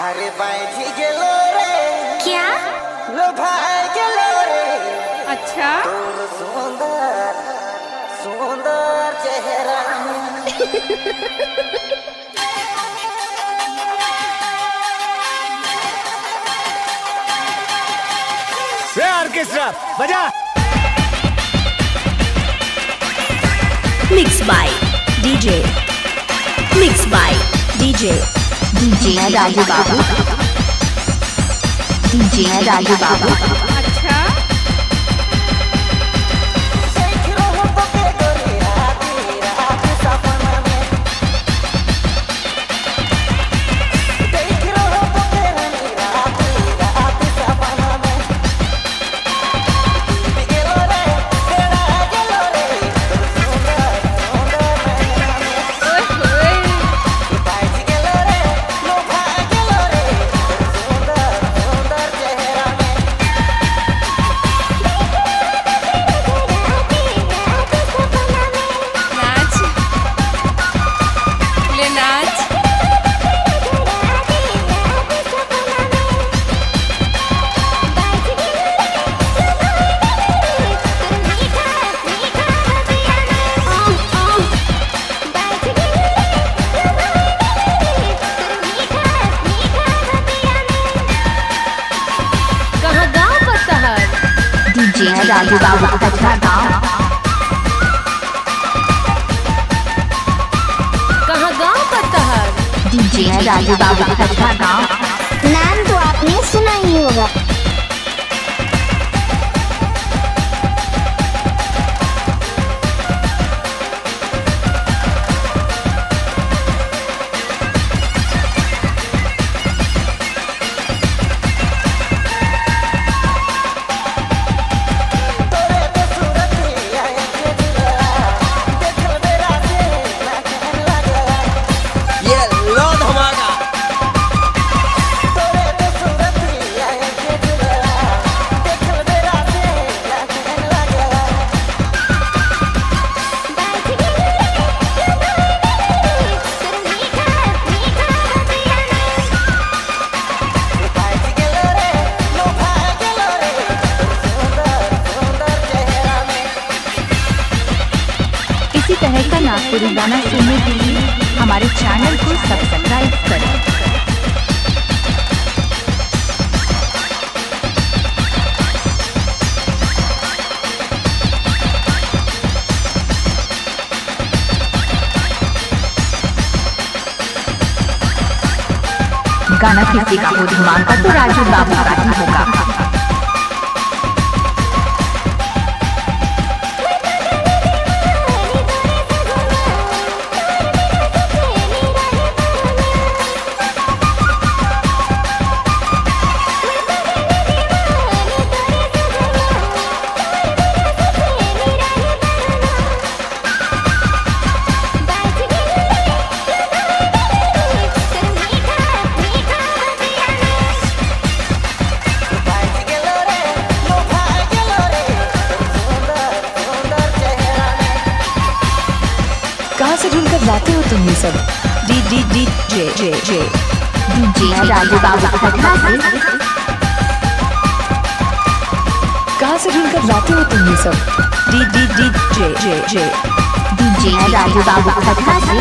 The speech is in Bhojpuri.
अरे बैठी गेलो रे क्या? लो भाई गेलो रे। अच्छा तोर सुंदर सुंदर चेहरा रे ऑर्केस्ट्रा बजा। Mixed by DJ. Mixed by DJ. DJ Raju Babu. DJ Raju Babu. अच्छा देख रहो बके गोरी राती रात सपना में। देख रहो बके राती रात सपना में। गेलो रे तेरा गेलो रे सुंदर सुंदर नैना में। ओए होए बैठ गेलो रे लो भाई गेलो रे सुंदर सुंदर चेहरा में। नाच ले नाच कहाँ गाँव पर शहर DJ Raju Babu Kachra Gaon. कहाँ गाँव पर शहर DJ Raju Babu Kachra Gaon. नाम तो आपने सुना ही होगा। तोरे तो सूरत आया के दिला देखल बेरा से लगन लगा। ये लो धमाका। तोरे तो सूरत आया के दिला देखल बेरा से लगन लगा। बैठ गेलो रे लो भाई गेलो रे सुंदर सुंदर चेहरा में। इसी तरह का नागपुरी गाना सुनने के लिए हमारे चैनल को सब्सक्राइब करें। गाना किसी का हो धमाका तो राजू बाबू का ही होगा। बैठ गेलो रे लो भाई गेलो रे सुंदर सुंदर चेहरा में। कहाँ से ढूंढकर लाते हो तुम ये सब? डी डी डी जे जे जे DJ राजू बाबू पटना से। कहाँ से ढूंढकर लाते हो तुम ये सब? डी डी डी जे जे जे DJ राजू बाबू पटना से।